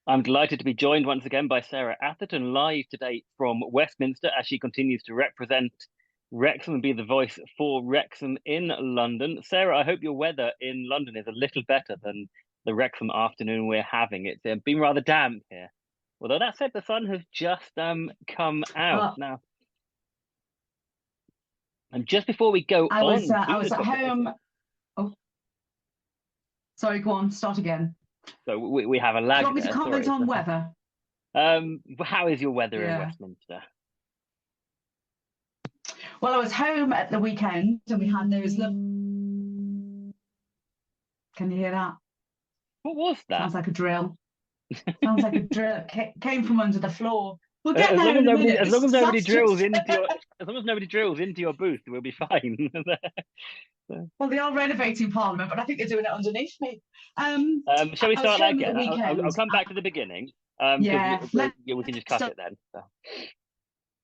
I'm delighted to be joined once again by Sarah Atherton, live today from Westminster as she continues to represent Wrexham and be the voice for Wrexham in London. Sarah, I hope your weather in London is a little better than the Wrexham afternoon we're having. It's been rather damp here. Although that said, the sun has just come out Uh, now. And just before we go on I to was the at topic, home. Oh, sorry, go on, start again. so we have a Do you lag want me to there. comment Sorry. on weather? How is your weather in Yeah. Westminster? Well, I was home at the weekend and we had those Can you hear that? What was that? Sounds like a drill. Sounds like a drill. Came from under the floor. We'll get As long there as in a nobody, minute. as This long as nobody drills disastrous. into your, as long as nobody drills into your booth, we'll be fine. Well, they are renovating Parliament, but I think they're doing it underneath me. Shall we I was start that home at the again? I'll weekend. come back to the beginning. Because Yeah, let's we can just cut start it then. So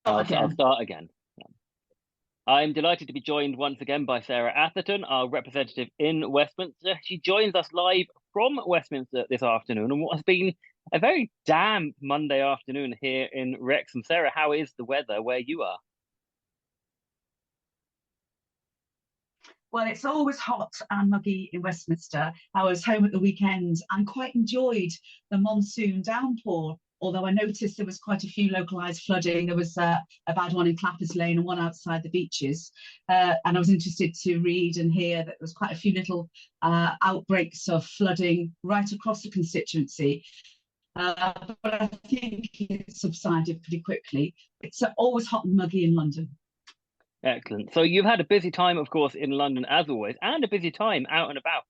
I'll again. start again. I'm delighted to be joined once again by Sarah Atherton, our representative in Westminster. She joins us live from Westminster this afternoon on what has been a very damp Monday afternoon here in Wrexham. Sarah, how is the weather where you are? Well, it's always hot and muggy in Westminster. I was home at the weekend and quite enjoyed the monsoon downpour. Although I noticed there was quite a few localised flooding. There was a bad one in Clappers Lane and one outside the beaches. And I was interested to read and hear that there was quite a few little outbreaks of flooding right across the constituency. But I think it subsided pretty quickly. It's always hot and muggy in London. Excellent. So you've had a busy time, of course, in London as always, and a busy time out and about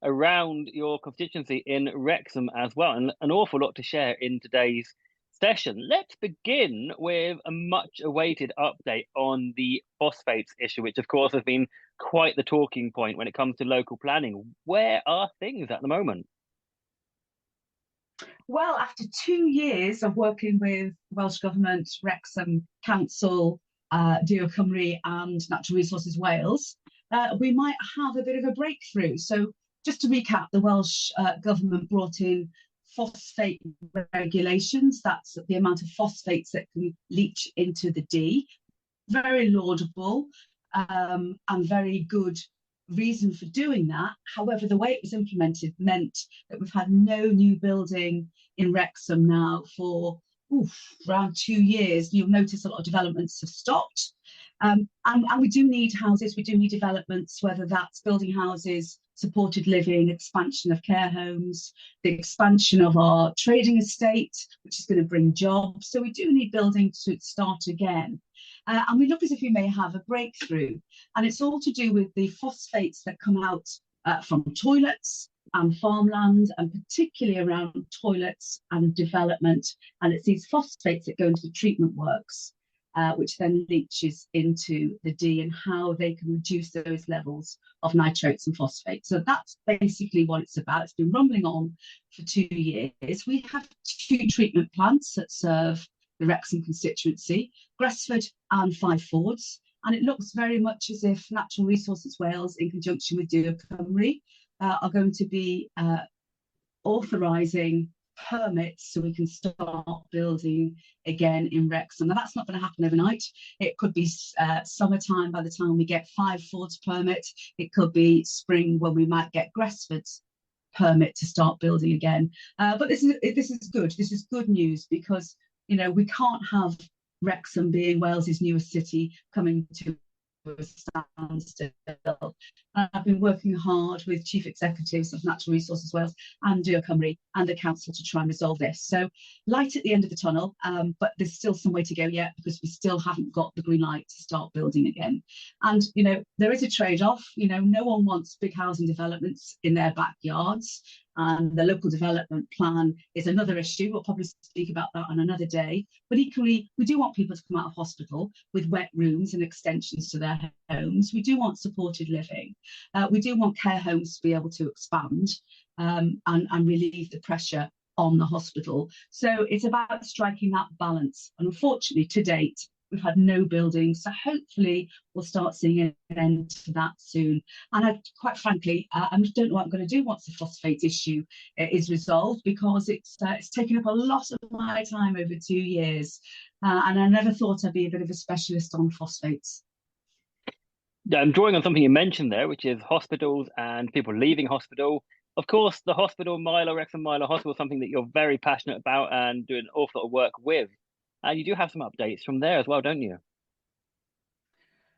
around your constituency in Wrexham as well, and an awful lot to share in today's session. Let's begin with a much awaited update on the phosphates issue, which of course has been quite the talking point when it comes to local planning. Where are things at the moment? Well, after 2 years of working with Welsh Government, Wrexham Council, Dio Cymru and Natural Resources Wales, we might have a bit of a breakthrough. So just to recap, the Welsh Government brought in phosphate regulations. That's the amount of phosphates that can leach into the Dee. Very laudable and very good reason for doing that. However, the way it was implemented meant that we've had no new building in Wrexham now for around 2 years. You'll notice a lot of developments have stopped. And we do need houses, we do need developments, whether that's building houses, supported living, expansion of care homes, the expansion of our trading estate, which is going to bring jobs. So we do need building to start again. And we look as if we may have a breakthrough. And it's all to do with the phosphates that come out from toilets and farmland, and particularly around toilets and development. And it's these phosphates that go into the treatment works, which then leaches into the Dee, and how they can reduce those levels of nitrates and phosphates. So that's basically what it's about. It's been rumbling on for 2 years. We have two treatment plants that serve the Wrexham constituency, Gresford and Five Fords. And it looks very much as if Natural Resources Wales, in conjunction with Dio Cymru, are going to be authorising permits so we can start building again in Wrexham. Now, that's not going to happen overnight. It could be summertime by the time we get Five Fords permit. It could be spring when we might get Gresford's permit to start building again. But this is good. This is good news, because we can't have Wrexham being Wales's newest city coming to a standstill. I've been working hard with chief executives of Natural Resources Wales and Dio Cymru and the council to try and resolve this. So light at the end of the tunnel, but there's still some way to go yet, because we still haven't got the green light to start building again. And there is a trade-off. No one wants big housing developments in their backyards. And the local development plan is another issue. We'll probably speak about that on another day. But equally, we do want people to come out of hospital with wet rooms and extensions to their homes. We do want supported living. We do want care homes to be able to expand and relieve the pressure on the hospital. So it's about striking that balance. And unfortunately, to date, We've had no building. So hopefully we'll start seeing an end to that soon. And quite frankly, I don't know what I'm going to do once the phosphate issue is resolved, because it's taken up a lot of my time over 2 years. And I never thought I'd be a bit of a specialist on phosphates. Yeah, I'm drawing on something you mentioned there, which is hospitals and people leaving hospital. Of course, the hospital, Milo, Wrexham Milo Hospital, is something that you're very passionate about and doing an awful lot of work with. And you do have some updates from there as well, don't you?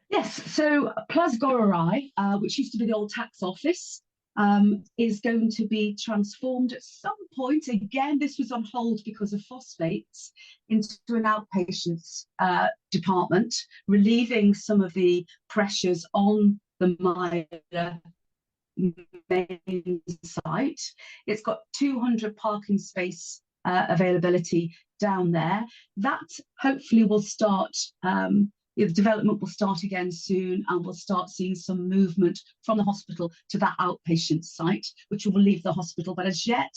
Yes, so Plasgorai, which used to be the old tax office, is going to be transformed at some point. Again, this was on hold because of phosphates, into an outpatients department, relieving some of the pressures on the Myra main site. It's got 200 parking space availability down there. That hopefully will start. The development will start again soon, and we'll start seeing some movement from the hospital to that outpatient site, which will leave the hospital. But as yet,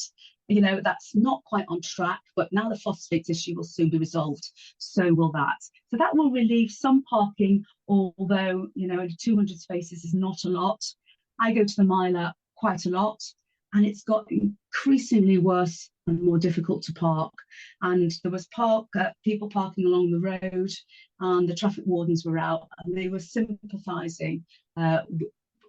that's not quite on track. But now the phosphate issue will soon be resolved, so will that. So that will relieve some parking, although 200 spaces is not a lot. I go to the Myla quite a lot, and it's got increasingly worse and more difficult to park. And there was people parking along the road, and the traffic wardens were out, and they were sympathising,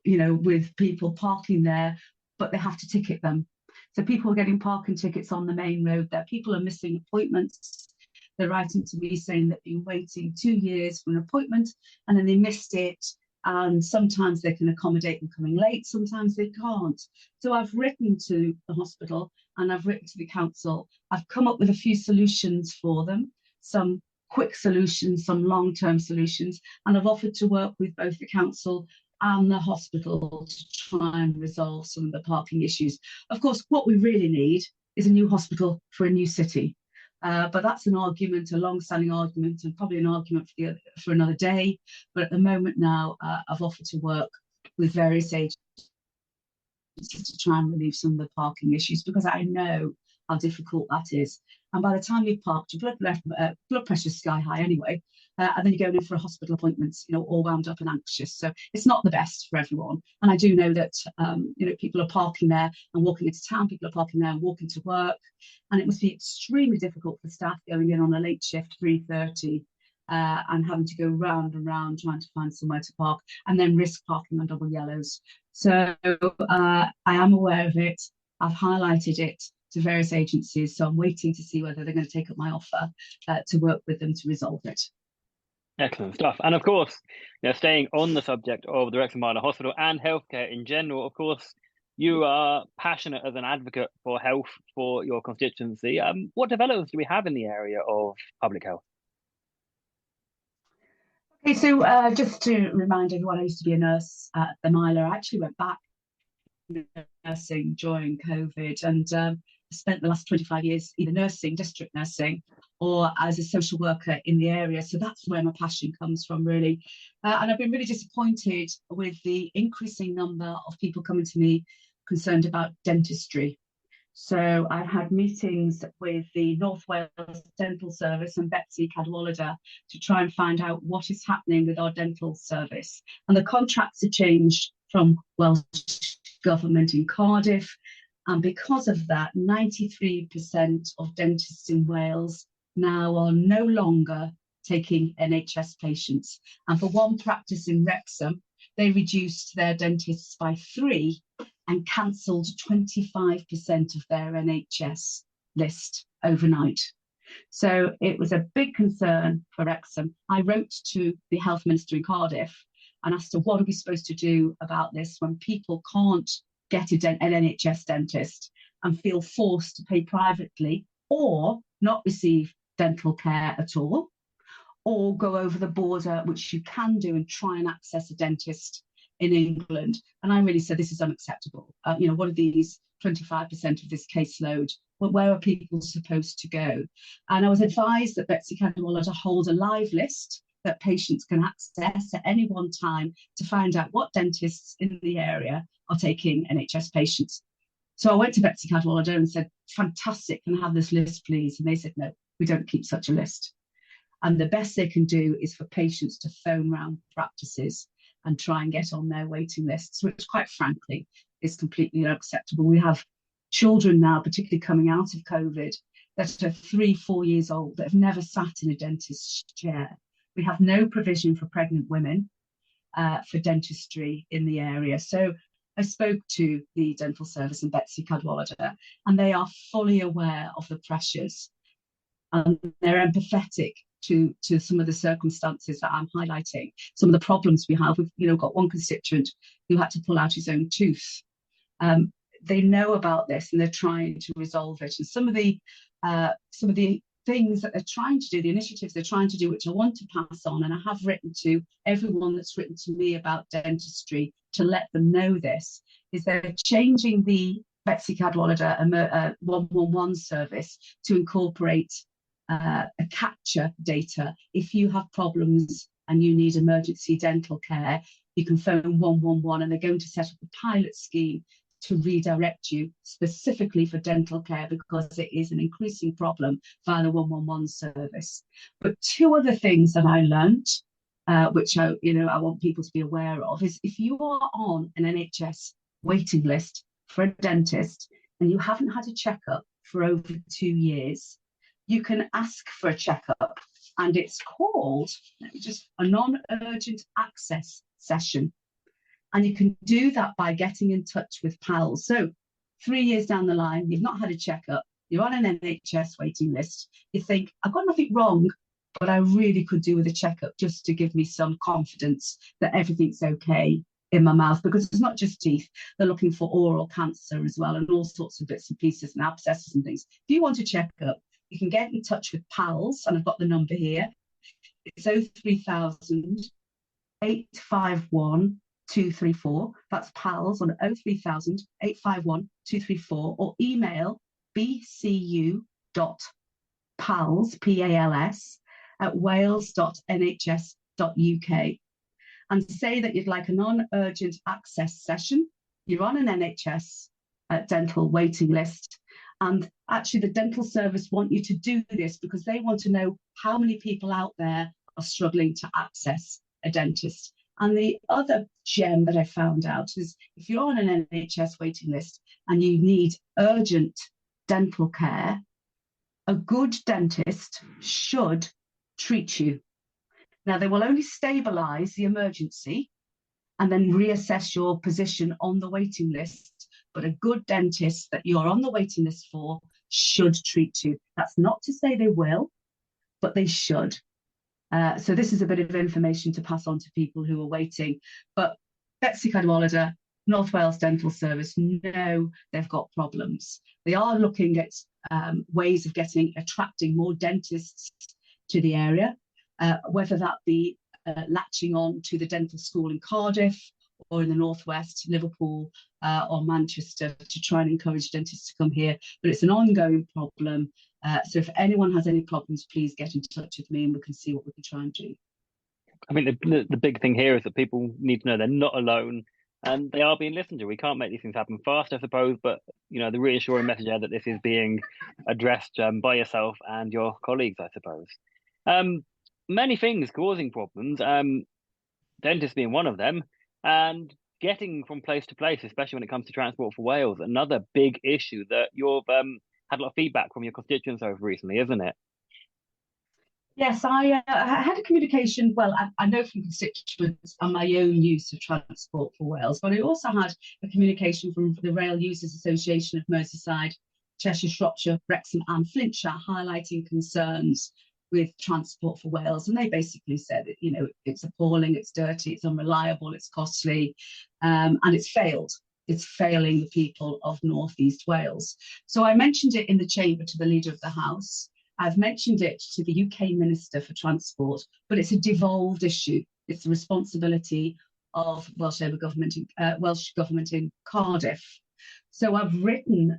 with people parking there, but they have to ticket them. So people are getting parking tickets on the main road there. People are missing appointments. They're writing to me saying they've been waiting 2 years for an appointment, and then they missed it. And sometimes they can accommodate them coming late, sometimes they can't. So I've written to the hospital and I've written to the council. I've come up with a few solutions for them, some quick solutions, some long-term solutions, and I've offered to work with both the council and the hospital to try and resolve some of the parking issues. Of course, what we really need is a new hospital for a new city. But that's an argument, a long-standing argument, and probably an argument for another day. But at the moment now, I've offered to work with various agencies to try and relieve some of the parking issues, because I know how difficult that is. And by the time you've parked, your blood pressure's sky high anyway, and then you're going in for a hospital appointments, all wound up and anxious. So it's not the best for everyone. And I do know that people are parking there and walking into town. People are parking there and walking to work, and it must be extremely difficult for staff going in on a late shift, 3:30, and having to go round and round trying to find somewhere to park, and then risk parking on double yellows. So I am aware of it. I've highlighted it to various agencies, so I'm waiting to see whether they're going to take up my offer to work with them to resolve it. Excellent stuff. And of course, staying on the subject of the Wrexham Minor Hospital and healthcare in general, of course, you are passionate as an advocate for health for your constituency. What developments do we have in the area of public health? Okay, so just to remind everyone, I used to be a nurse at the Myla. I actually went back nursing during COVID, and spent the last 25 years either nursing, district nursing, or as a social worker in the area. So that's where my passion comes from, really. And I've been really disappointed with the increasing number of people coming to me concerned about dentistry. So I've had meetings with the North Wales Dental Service and Betsy Cadwallader to try and find out what is happening with our dental service. And the contracts are changed from Welsh Government in Cardiff. And because of that, 93% of dentists in Wales now are no longer taking NHS patients. And for one practice in Wrexham, they reduced their dentists by 3 and cancelled 25% of their NHS list overnight. So it was a big concern for Wrexham. I wrote to the Health Minister in Cardiff and asked her, what are we supposed to do about this when people can't get an NHS dentist and feel forced to pay privately, or not receive dental care at all, or go over the border, which you can do, and try and access a dentist in England. And I really said, this is unacceptable. What are these 25% of this caseload? Where are people supposed to go? And I was advised that Betsy Cadwallader hold a live list that patients can access at any one time to find out what dentists in the area are taking NHS patients. So I went to Betsy Cadwallader and said, fantastic, can I have this list, please? And they said, no, we don't keep such a list. And the best they can do is for patients to phone round practices and try and get on their waiting lists, which quite frankly is completely unacceptable. We have children now, particularly coming out of COVID, that are 3, 4 years old that have never sat in a dentist's chair. We have no provision for pregnant women for dentistry in the area. So I spoke to the dental service and Betsy Cadwallader, and they are fully aware of the pressures, and they're empathetic to some of the circumstances that I'm highlighting, some of the problems we have. We've got one constituent who had to pull out his own tooth. They know about this and they're trying to resolve it. And some of the things that they're trying to do, the initiatives they're trying to do, which I want to pass on, and I have written to everyone that's written to me about dentistry to let them know this, is they're changing the Betsy Cadwallader 111 service to incorporate a capture data. If you have problems and you need emergency dental care, you can phone 111, and they're going to set up a pilot scheme to redirect you specifically for dental care, because it is an increasing problem via the 111 service. But two other things that I learned, which I want people to be aware of, is if you are on an NHS waiting list for a dentist and you haven't had a checkup for over 2 years, you can ask for a checkup, and it's called just a non-urgent access session. And you can do that by getting in touch with PALS. So 3 years down the line, you've not had a checkup, you're on an NHS waiting list, you think, I've got nothing wrong, but I really could do with a checkup just to give me some confidence that everything's okay in my mouth, because it's not just teeth. They're looking for oral cancer as well, and all sorts of bits and pieces and abscesses and things. If you want a checkup, you can get in touch with PALS, and I've got the number here. It's 03000 851 234. That's PALS on 03000 851 234, or email bcu.pals, P-A-L-S, at wales.nhs.uk, and say that you'd like a non-urgent access session. You're on an NHS dental waiting list, and actually the dental service want you to do this because they want to know how many people out there are struggling to access a dentist. And the other gem that I found out is if you're on an NHS waiting list and you need urgent dental care, a good dentist should treat you. Now, they will only stabilise the emergency and then reassess your position on the waiting list. But a good dentist that you're on the waiting list for should treat you. That's not to say they will, but they should. So this is a bit of information to pass on to people who are waiting. But Betsy Cadwallader, North Wales Dental Service, know they've got problems. They are looking at ways of attracting more dentists to the area, whether that be latching on to the dental school in Cardiff, or in the Northwest, Liverpool or Manchester, to try and encourage dentists to come here. But it's an ongoing problem. So if anyone has any problems, please get in touch with me and we can see what we can try and do. I mean, the big thing here is that people need to know they're not alone and they are being listened to. We can't make these things happen fast, I suppose, but the reassuring message there that this is being addressed by yourself and your colleagues, I suppose. Many things causing problems, dentists being one of them, and getting from place to place, especially when it comes to Transport for Wales, another big issue that you've had a lot of feedback from your constituents over recently, isn't it? Yes, I had a communication. Well, I know from constituents on my own use of Transport for Wales, but I also had a communication from the Rail Users Association of Merseyside, Cheshire, Shropshire, Wrexham and Flintshire, highlighting concerns with Transport for Wales. And they basically said that, it's appalling, it's dirty, it's unreliable, it's costly, and it's failed. It's failing the people of North East Wales. So I mentioned it in the chamber to the Leader of the House. I've mentioned it to the UK Minister for Transport, but it's a devolved issue. It's the responsibility of Welsh Government in Cardiff. So I've written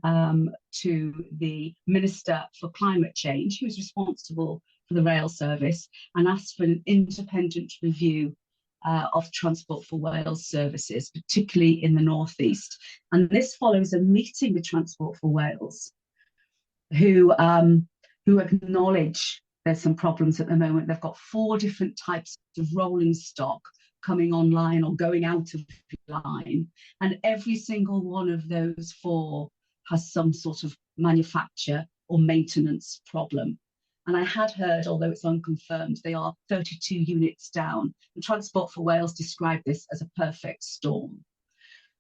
to the Minister for Climate Change, who's responsible for the rail service, and asked for an independent review of Transport for Wales services, particularly in the North East. And this follows a meeting with Transport for Wales, who acknowledge there's some problems at the moment. They've got 4 different types of rolling stock coming online or going out of line, and every single one of those 4 has some sort of manufacture or maintenance problem. And I had heard, although it's unconfirmed, they are 32 units down. And Transport for Wales described this as a perfect storm.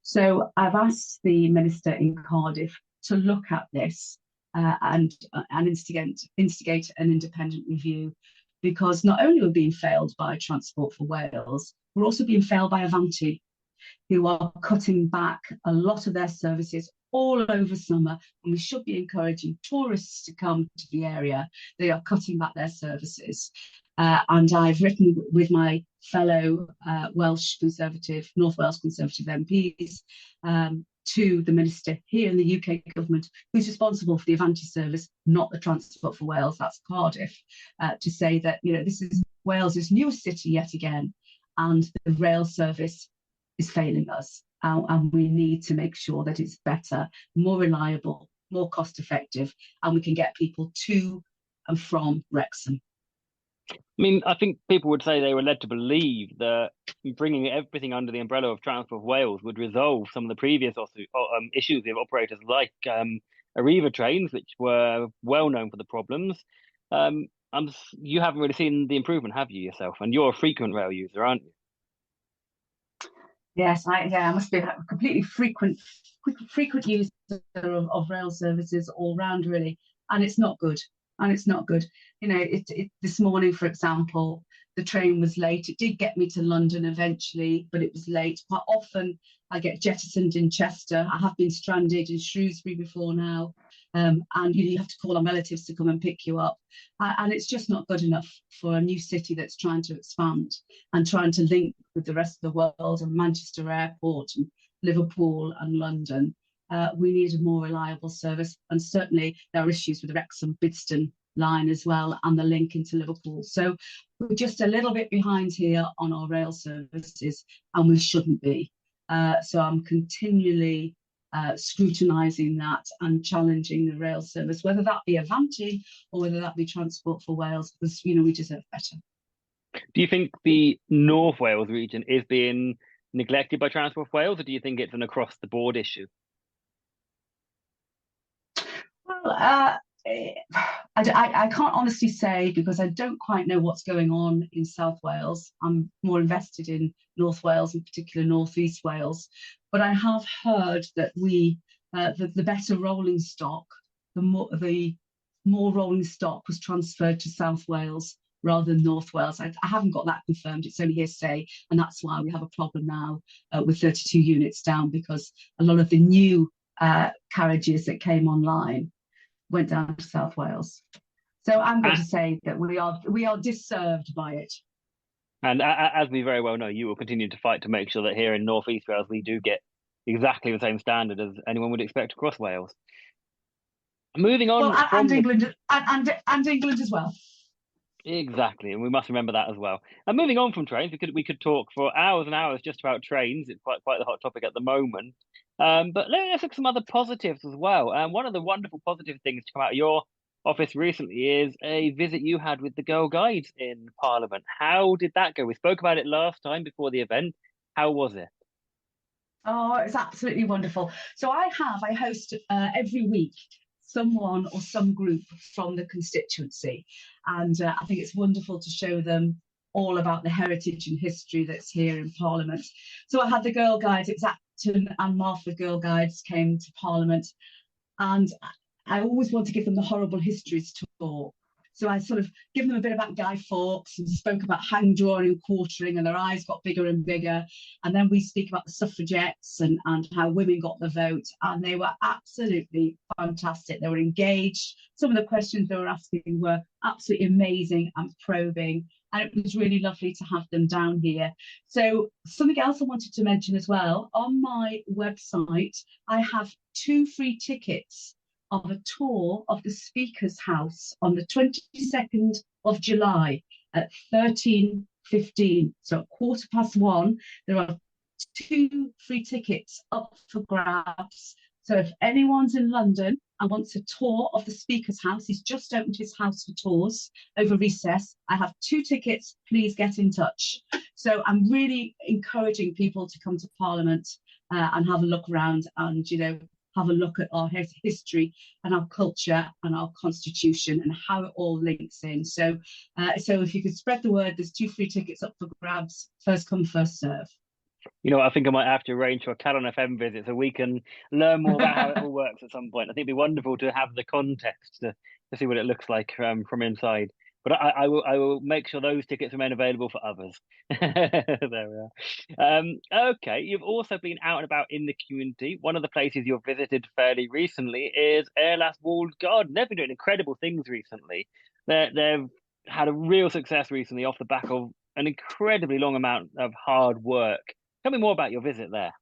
So I've asked the minister in Cardiff to look at this and instigate an independent review, because not only are we being failed by Transport for Wales, we're also being failed by Avanti, who are cutting back a lot of their services all over summer, and we should be encouraging tourists to come to the area. They are cutting back their services. And I've written with my fellow North Wales Conservative MPs to the minister here in the UK government, who's responsible for the Avanti service, not the Transport for Wales, that's Cardiff, to say that, this is Wales's newest city yet again, and the rail service is failing us. And we need to make sure that it's better, more reliable, more cost effective, and we can get people to and from Wrexham. I mean, I think people would say they were led to believe that bringing everything under the umbrella of Transport for Wales would resolve some of the previous issues with operators like Arriva trains, which were well known for the problems. You haven't really seen the improvement, have you, yourself? And you're a frequent rail user, aren't you? Yes, I must be a completely frequent user of rail services all round, really, and it's not good. This morning, for example, the train was late. It did get me to London eventually, but it was late. Quite often, I get jettisoned in Chester. I have been stranded in Shrewsbury before now, and you have to call on relatives to come and pick you up. And it's just not good enough for a new city that's trying to expand and trying to link with the rest of the world, and Manchester Airport and Liverpool and London. We need a more reliable service, and certainly there are issues with the Wrexham Bidston line as well, and the link into Liverpool. So we're just a little bit behind here on our rail services, and we shouldn't be. So I'm continually scrutinising that and challenging the rail service, whether that be Avanti or whether that be Transport for Wales, because we deserve better. Do you think the North Wales region is being neglected by Transport for Wales, or do you think it's an across the board issue? Well, I can't honestly say, because I don't quite know what's going on in South Wales. I'm more invested in North Wales, in particular North East Wales. But I have heard that the better rolling stock, the more rolling stock was transferred to South Wales rather than North Wales. I haven't got that confirmed. It's only hearsay, and that's why we have a problem now with 32 units down, because a lot of the new carriages that came online went down to South Wales. So I'm going to say that we are disserved by it. And as we very well know, you will continue to fight to make sure that here in North East Wales we do get exactly the same standard as anyone would expect across Wales. Moving on, and England as well. Exactly, and we must remember that as well. And moving on from trains, we could talk for hours and hours just about trains. It's quite the hot topic at the moment. But let's look at some other positives as well. And one of the wonderful positive things to come out of your office recently is a visit you had with the Girl Guides in Parliament. How did that go? We spoke about it last time before the event. How was it? Oh, it's absolutely wonderful. So I host every week someone or some group from the constituency, and I think it's wonderful to show them all about the heritage and history that's here in Parliament. So I had the Girl Guides, it's Atherton and Martha Girl Guides came to Parliament, and I always want to give them the horrible histories tour. So I sort of give them a bit about Guy Fawkes and spoke about hang drawing and quartering, and their eyes got bigger and bigger. And then we speak about the suffragettes and how women got the vote. And they were absolutely fantastic. They were engaged. Some of the questions they were asking were absolutely amazing and probing. And it was really lovely to have them down here. So something else I wanted to mention as well, on my website, I have 2 free tickets of a tour of the Speaker's House on the 22nd of July at 13:15. So at 1:15, there are 2 free tickets up for grabs So if anyone's in London and wants a tour of the Speaker's house, he's just opened his house for tours over recess. I have 2 tickets. Please get in touch. So I'm really encouraging people to come to Parliament and have a look around and, have a look at our history and our culture and our constitution and how it all links in. So if you could spread the word, there's 2 free tickets up for grabs. First come, first serve. I think I might have to arrange for a Calon FM visit so we can learn more about how it all works at some point. I think it'd be wonderful to have the context to see what it looks like from inside. But I will make sure those tickets remain available for others. There we are. Okay, you've also been out and about in the community. One of the places you've visited fairly recently is Airlas Walled Garden. They've been doing incredible things recently. They've had a real success recently off the back of an incredibly long amount of hard work. Tell me more about your visit there.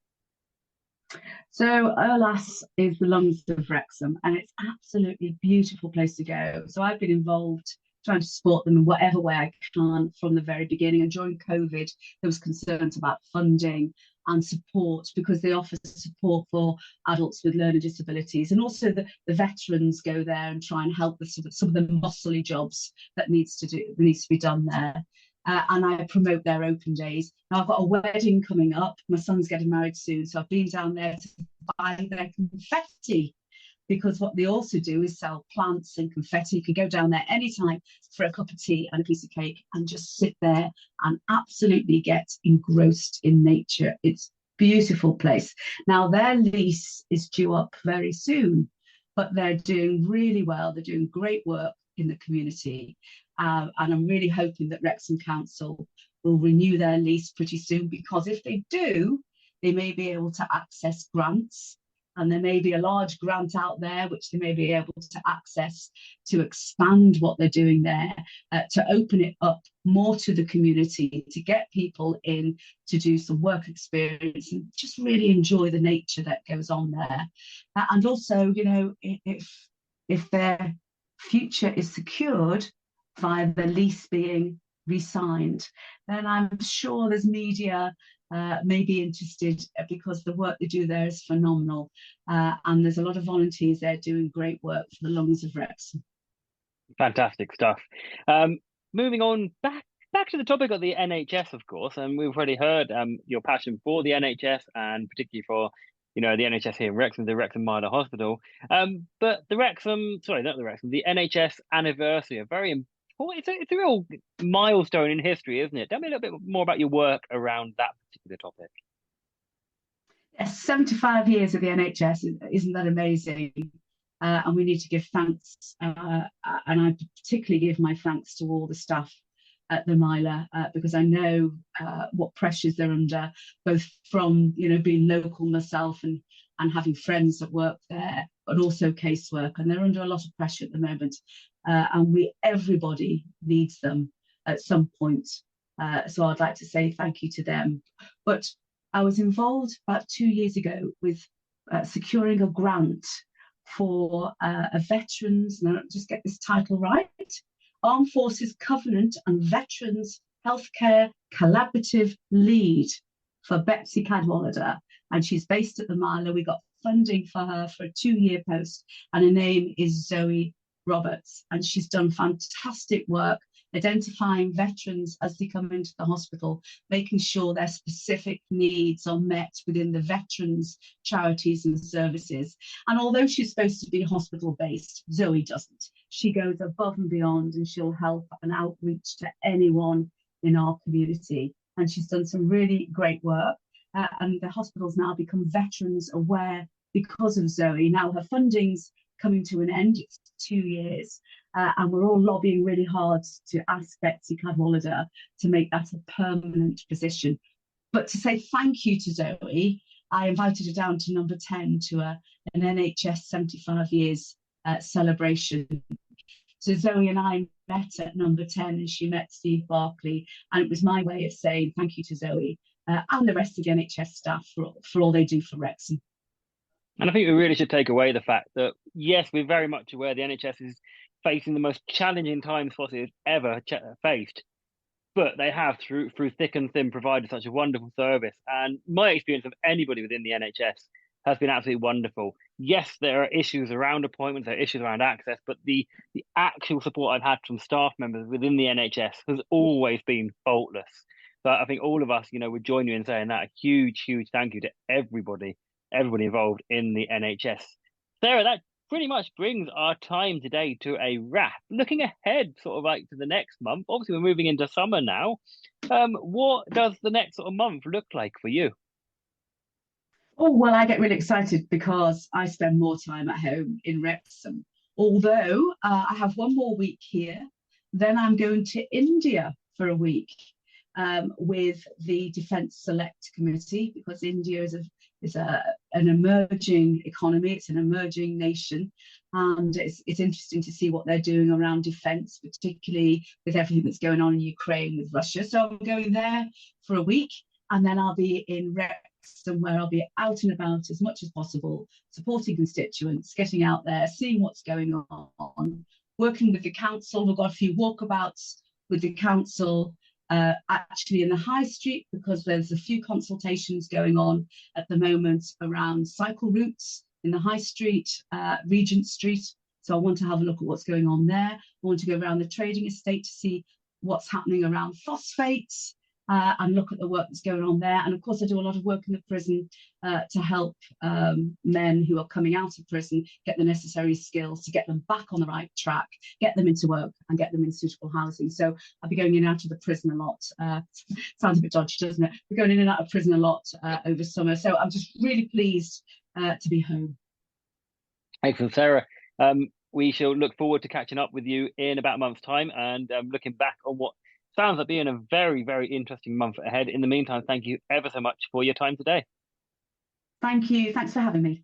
So Erlas is the lungs of Wrexham, and it's absolutely a beautiful place to go. So I've been involved trying to support them in whatever way I can from the very beginning. And during COVID, there was concerns about funding and support because they offer support for adults with learning disabilities, and also the veterans go there and try and help with some of the muscly jobs that needs to be done there. And I promote their open days. Now I've got a wedding coming up. My son's getting married soon, so I've been down there to buy their confetti, because what they also do is sell plants and confetti. You can go down there anytime for a cup of tea and a piece of cake and just sit there and absolutely get engrossed in nature. It's a beautiful place. Now their lease is due up very soon, but they're doing really well. They're doing great work in the community. And I'm really hoping that Wrexham Council will renew their lease pretty soon, because if they do, they may be able to access grants, and there may be a large grant out there which they may be able to access to expand what they're doing there, to open it up more to the community, to get people in to do some work experience and just really enjoy the nature that goes on there. And also, if their future is secured via the lease being re-signed, then I'm sure there's media may be interested, because the work they do there is phenomenal. And there's a lot of volunteers there doing great work for the lungs of Wrexham. Fantastic stuff. Moving on back to the topic of the NHS, of course, and we've already heard your passion for the NHS, and particularly for the NHS here in Wrexham, the Wrexham Minor Hospital. But the NHS anniversary, a very important. It's a real milestone in history, isn't it? Tell me a little bit more about your work around that particular topic. Yes, 75 years of the NHS, isn't that amazing? And we need to give thanks, and I particularly give my thanks to all the staff at the Mila, because I know what pressures they're under, both from being local myself and having friends that work there, but also casework, and they're under a lot of pressure at the moment, and everybody needs them at some point. So I'd like to say thank you to them. But I was involved about 2 years ago with securing a grant for a veterans, now just get this title right, Armed Forces Covenant and Veterans Healthcare Collaborative Lead for Betsy Cadwallader. And she's based at the Mila. We got funding for her for a 2-year post, and her name is Zoe Roberts. And she's done fantastic work identifying veterans as they come into the hospital, making sure their specific needs are met within the veterans' charities and services. And although she's supposed to be hospital-based, Zoe doesn't. She goes above and beyond, and she'll help and outreach to anyone in our community. And she's done some really great work. And the hospital's now become veterans aware because of Zoe. Now her funding's coming to an end. It's 2 years. And we're all lobbying really hard to ask Betsy Cadwallader to make that a permanent position. But to say thank you to Zoe, I invited her down to number 10 to an NHS 75 years celebration. So Zoe and I met at number 10, and she met Steve Barclay. And it was my way of saying thank you to Zoe and the rest of the NHS staff for all they do for Wrexham. And I think we really should take away the fact that, yes, we're very much aware the NHS is facing the most challenging times Forces ever faced, but they have, through thick and thin, provided such a wonderful service. And my experience of anybody within the NHS has been absolutely wonderful. Yes, there are issues around appointments, there are issues around access, but the actual support I've had from staff members within the NHS has always been faultless. So I think all of us, would join you in saying that a huge, huge thank you to everybody involved in the NHS. Sarah, that pretty much brings our time today to a wrap. Looking ahead, sort of like to the next month, obviously we're moving into summer now. What does the next sort of month look like for you? Oh, well, I get really excited because I spend more time at home in Wrexham. Although I have one more week here, then I'm going to India for a week with the Defence Select Committee because India is an emerging economy. It's an emerging nation, and it's interesting to see what they're doing around defence, particularly with everything that's going on in Ukraine with Russia. So I'm going there for a week, and then I'll be in Wrexham, where I'll be out and about as much as possible, supporting constituents, getting out there, seeing what's going on, working with the council. We've got a few walkabouts with the council actually in the high street because there's a few consultations going on at the moment around cycle routes in the high street, Regent Street. So I want to have a look at what's going on there. I want to go around the trading estate to see what's happening around phosphates and look at the work that's going on there. And of course, I do a lot of work in the prison to help men who are coming out of prison get the necessary skills to get them back on the right track, get them into work and get them in suitable housing. So I'll be going in and out of the prison a lot. Sounds a bit dodgy, doesn't it? We're going in and out of prison a lot over summer. So I'm just really pleased to be home. Excellent, Sarah. We shall look forward to catching up with you in about a month's time and looking back on what sounds like being a very, very interesting month ahead. In the meantime, thank you ever so much for your time today. Thank you. Thanks for having me.